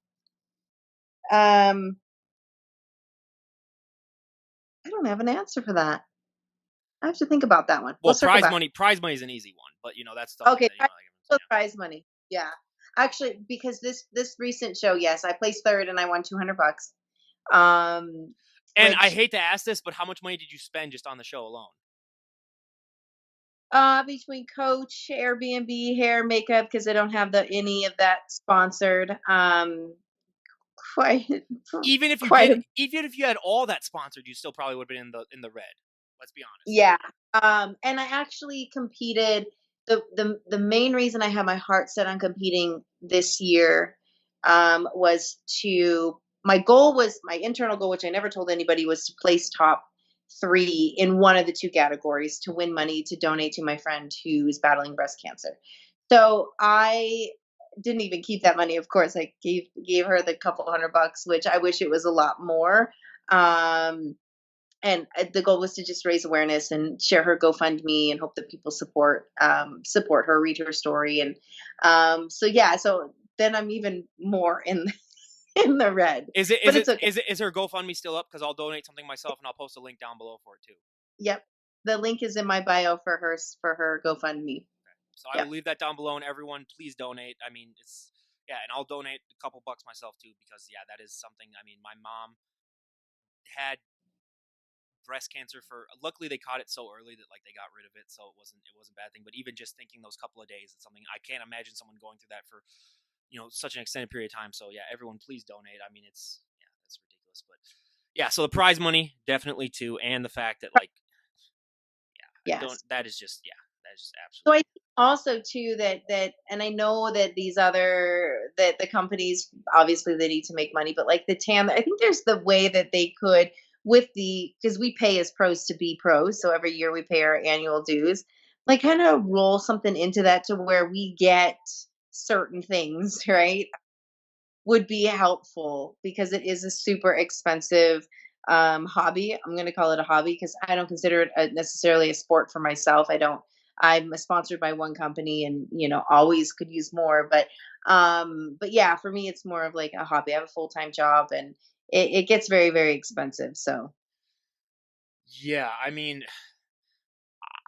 Speaker 2: Um, I don't have an answer for that. I have to think about that one. We'll
Speaker 1: Well,
Speaker 2: circle
Speaker 1: prize
Speaker 2: back.
Speaker 1: money. Prize money is an easy one, but that's something
Speaker 2: Okay,
Speaker 1: that
Speaker 2: so prize money. Yeah. Actually, because this recent show, yes, I placed third and I won 200 bucks. Um
Speaker 1: And I
Speaker 2: which
Speaker 1: hate to ask this, but how much money did you spend just on the show alone?
Speaker 2: between coach, Airbnb, hair, makeup because I don't have the any of that sponsored. Quite
Speaker 1: Even if you
Speaker 2: quite
Speaker 1: did,
Speaker 2: a
Speaker 1: even if you had all that sponsored, you still probably would have been in the red. Let's be honest.
Speaker 2: Yeah. And I actually competed. The main reason I had my heart set on competing this year was to my goal was my internal goal, which I never told anybody, was to place top three in one of the two categories to win money to donate to my friend who's battling breast cancer. So I didn't even keep that money. Of course, I gave her the couple $100, which I wish it was a lot more. Um, and the goal was to just raise awareness and share her GoFundMe and hope that people support her, read her story, and so yeah. So then I'm even more in in the red,
Speaker 1: Is it
Speaker 2: but
Speaker 1: is it
Speaker 2: it's okay.
Speaker 1: is her GoFundMe still up? Because I'll donate something myself, and I'll post a link down below for it too.
Speaker 2: Yep, the link is in my bio for her GoFundMe.
Speaker 1: So I will
Speaker 2: Yep.
Speaker 1: leave that down below, and everyone, please donate. I mean, it's and I'll donate a couple bucks myself too, because yeah, that is something. I mean, my mom had breast cancer for. Luckily, they caught it so early that like they got rid of it, so it wasn't a bad thing. But even just thinking those couple of days, it's something I can't imagine someone going through that for such an extended period of time. So yeah, everyone please donate. I mean, that's ridiculous, but yeah. So the prize money definitely too, and the fact that like don't
Speaker 2: Yes.
Speaker 1: that is just that is just
Speaker 2: So I
Speaker 1: absolutely
Speaker 2: think also too and I know that that the companies, obviously they need to make money, but like the TAM, I think there's the way that they could, with because we pay as pros to be pros, so every year we pay our annual dues, like kind of roll something into that to where we get certain things, right? Would be helpful because it is a super expensive hobby. I'm going to call it a hobby because I don't consider it necessarily a sport for myself. I don't. I'm sponsored by one company, and always could use more. But yeah, for me, it's more of like a hobby. I have a full time job, and it gets very very expensive. So
Speaker 1: yeah. I mean,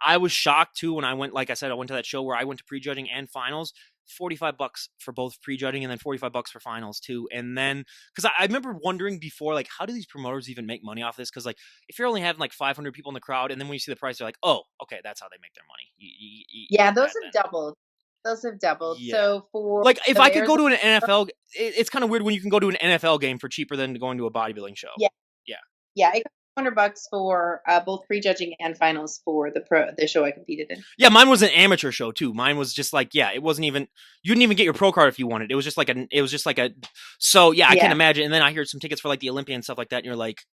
Speaker 1: I was shocked too when I went. Like I said, I went to that show where I went to prejudging and finals. $45 for both prejudging and then $45 for finals too. And then because I remember wondering before, like, how do these promoters even make money off this? Because like, if you're only having like 500 people in the crowd, and then when you see the price, you're like, oh, okay, that's how they make their money. You
Speaker 2: yeah,
Speaker 1: get
Speaker 2: those
Speaker 1: that
Speaker 2: have
Speaker 1: then.
Speaker 2: doubled. Those have doubled.
Speaker 1: Yeah.
Speaker 2: So for
Speaker 1: Like if
Speaker 2: the
Speaker 1: I could go
Speaker 2: Arizona,
Speaker 1: to an NFL, it's kind of weird when you can go to an NFL game for cheaper than going to a bodybuilding show.
Speaker 2: yeah,
Speaker 1: Yeah.
Speaker 2: yeah, it cost $100 for both prejudging and finals for the show I competed in.
Speaker 1: Yeah, mine was an amateur show too. Mine was just like, yeah, it wasn't even you didn't even get your pro card if you wanted. It was just like a so yeah, I can't
Speaker 2: Yeah,
Speaker 1: imagine. And then I heard some tickets for like the Olympia and stuff like that, and you're like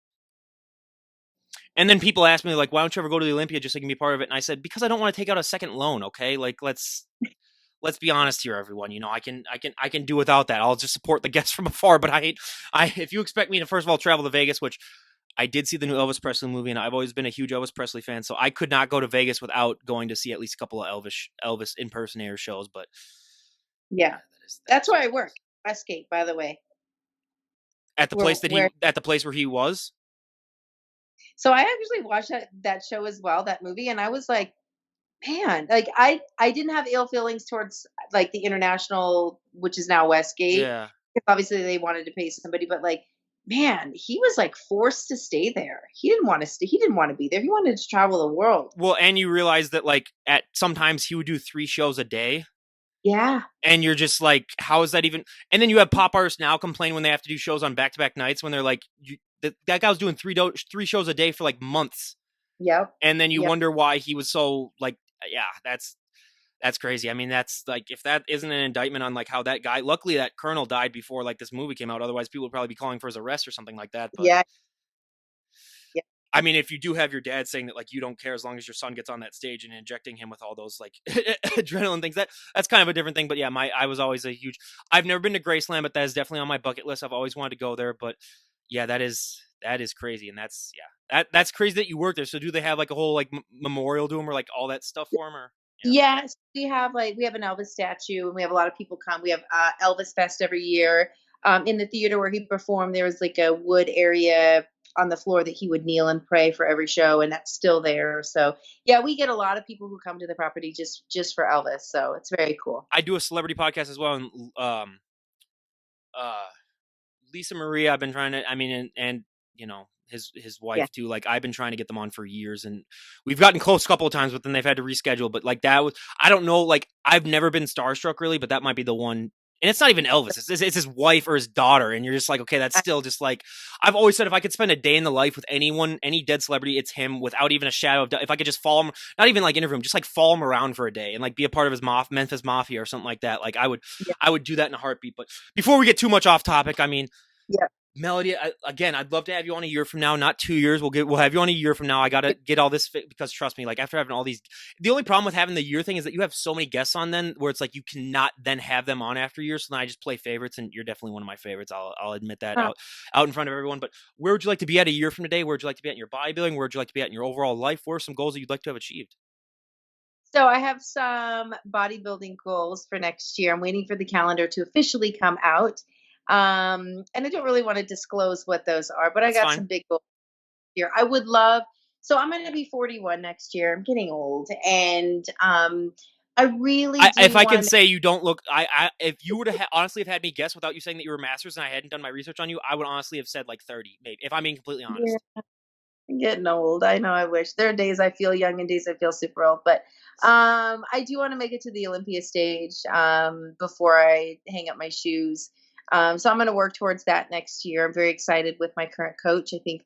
Speaker 1: and then people ask me like, why don't you ever go to the Olympia just so you can be part of it? And I said, because I don't want to take out a second loan, okay? Like let's be honest here, everyone. I can do without that. I'll just support the guests from afar, but I if you expect me to first of all travel to Vegas, which I did see the new Elvis Presley movie, and I've always been a huge Elvis Presley fan, so I could not go to Vegas without going to see at least a couple of Elvis impersonator shows. But yeah,
Speaker 2: yeah.
Speaker 1: that
Speaker 2: That's
Speaker 1: is
Speaker 2: where I
Speaker 1: ridiculous.
Speaker 2: work, Westgate, by the way.
Speaker 1: At the place
Speaker 2: Where
Speaker 1: at the place where he was.
Speaker 2: so I actually watched that show as well, that movie, and I was like, man, like I didn't have ill feelings towards like the international, which is now Westgate.
Speaker 1: Yeah.
Speaker 2: Because obviously they wanted to pay somebody, but like, man, he was like forced to stay there. He didn't want to stay. He didn't want to be there. He wanted to travel the world.
Speaker 1: Well, and you realize that like at sometimes he would do 3 shows a day,
Speaker 2: Yeah.
Speaker 1: and you're just like, how is that even? And then you have pop artists now complain when they have to do shows on back to back nights when they're like, that guy was doing 3 shows a day for like months,
Speaker 2: Yep.
Speaker 1: and then you
Speaker 2: Yep.
Speaker 1: wonder why he was so like, yeah, that's crazy. I mean, that's like if that isn't an indictment on like how that guy. Luckily, that colonel died before like this movie came out. Otherwise, people would probably be calling for his arrest or something like that. But
Speaker 2: Yeah. Yeah.
Speaker 1: I mean, if you do have your dad saying that like you don't care as long as your son gets on that stage and injecting him with all those like adrenaline things, that's kind of a different thing. But yeah, I was always a huge. I've never been to Graceland, but that is definitely on my bucket list. I've always wanted to go there, but yeah, that is crazy, and that's that's crazy that you work there. So do they have like a whole like memorial to him or like all that stuff for him or yeah?
Speaker 2: Yes, we have an Elvis statue, and we have a lot of people come. We have Elvis Fest every year. In the theater where he performed, there was like a wood area on the floor that he would kneel and pray for every show, and that's still there. So yeah, we get a lot of people who come to the property just for Elvis. So it's very cool.
Speaker 1: I do a celebrity podcast as well, and uh, Lisa Marie, I've been trying to. I mean, and his
Speaker 2: Yeah,
Speaker 1: wife too. Like I've been trying to get them on for years, and we've gotten close a couple of times, but then they've had to reschedule. But like that was, I don't know. Like I've never been starstruck really, but that might be the one. And it's not even Elvis. It's his wife or his daughter, and you're just like, okay, that's
Speaker 2: I,
Speaker 1: still just like I've always said. If I could spend a day in the life with anyone, any dead celebrity, it's him. Without even a shadow of doubt. If I could just follow him, not even like interview him, just like follow him around for a day and like be a part of his Memphis Mafia or something like that. Like
Speaker 2: yeah,
Speaker 1: I would do that in a heartbeat. But before we get too much off topic, I mean,
Speaker 2: yeah.
Speaker 1: Melody, again, I'd love to have you on a year from now, not 2 years. We'll have you on a year from now. I gotta get all this fit because trust me, like after having all these, the only problem with having the year thing is that you have so many guests on then where it's like you cannot then have them on after years. So then I just play favorites, and you're definitely one of my favorites. I'll admit that
Speaker 2: Huh.
Speaker 1: out in front of everyone. But where would you like to be at a year from today? Where would you like to be at in your bodybuilding? Where would you like to be at in your overall life? What are some goals that you'd like to have achieved?
Speaker 2: So I have some bodybuilding goals for next year. I'm waiting for the calendar to officially come out. And I don't really want to disclose what those are, but I
Speaker 1: That's
Speaker 2: got
Speaker 1: fine.
Speaker 2: some big goals here. I would love so I'm going to be 41 next year. I'm getting old, and I really
Speaker 1: If
Speaker 2: do
Speaker 1: I
Speaker 2: want
Speaker 1: can
Speaker 2: to make
Speaker 1: say you don't look, if you would have honestly have had me guess without you saying that you were a master's and I hadn't done my research on you, I would honestly have said like 30, maybe, if I'm being completely
Speaker 2: yeah,
Speaker 1: honest.
Speaker 2: Getting old. I know, I wish. There are days I feel young and days I feel super old, but I do want to make it to the Olympia stage before I hang up my shoes. So I'm going to work towards that next year. I'm very excited with my current coach. I think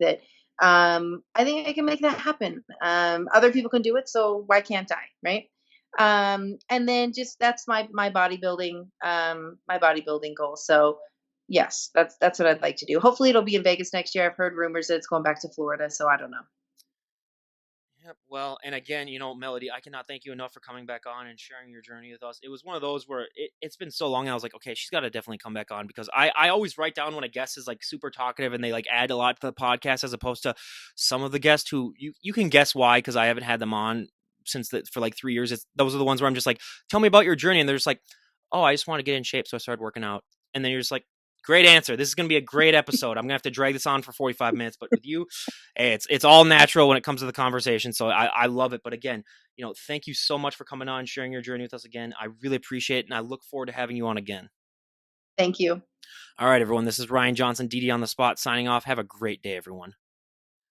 Speaker 2: I can make that happen. Other people can do it, so why can't I, right? And then just that's my bodybuilding goal. So yes, that's what I'd like to do. Hopefully, it'll be in Vegas next year. I've heard rumors that it's going back to Florida, so I don't know.
Speaker 1: Yep. Well, and again, Melody, I cannot thank you enough for coming back on and sharing your journey with us. It was one of those where it's been so long, and I was like, okay, she's got to definitely come back on because I always write down when a guest is like super talkative and they like add a lot to the podcast as opposed to some of the guests who you can guess why because I haven't had them on for like 3 years. Those are the ones where I'm just like, tell me about your journey, and they're just like, oh, I just want to get in shape, so I started working out, and then you're just like. Great answer. This is going to be a great episode. I'm going to have to drag this on for 45 minutes, but with you, hey, it's all natural when it comes to the conversation. So I love it. But again, thank you so much for coming on, sharing your journey with us again. I really appreciate it. And I look forward to having you on again.
Speaker 2: Thank you.
Speaker 1: All right, everyone. This is Ryan Johnson, DD on the spot, signing off. Have a great day, everyone.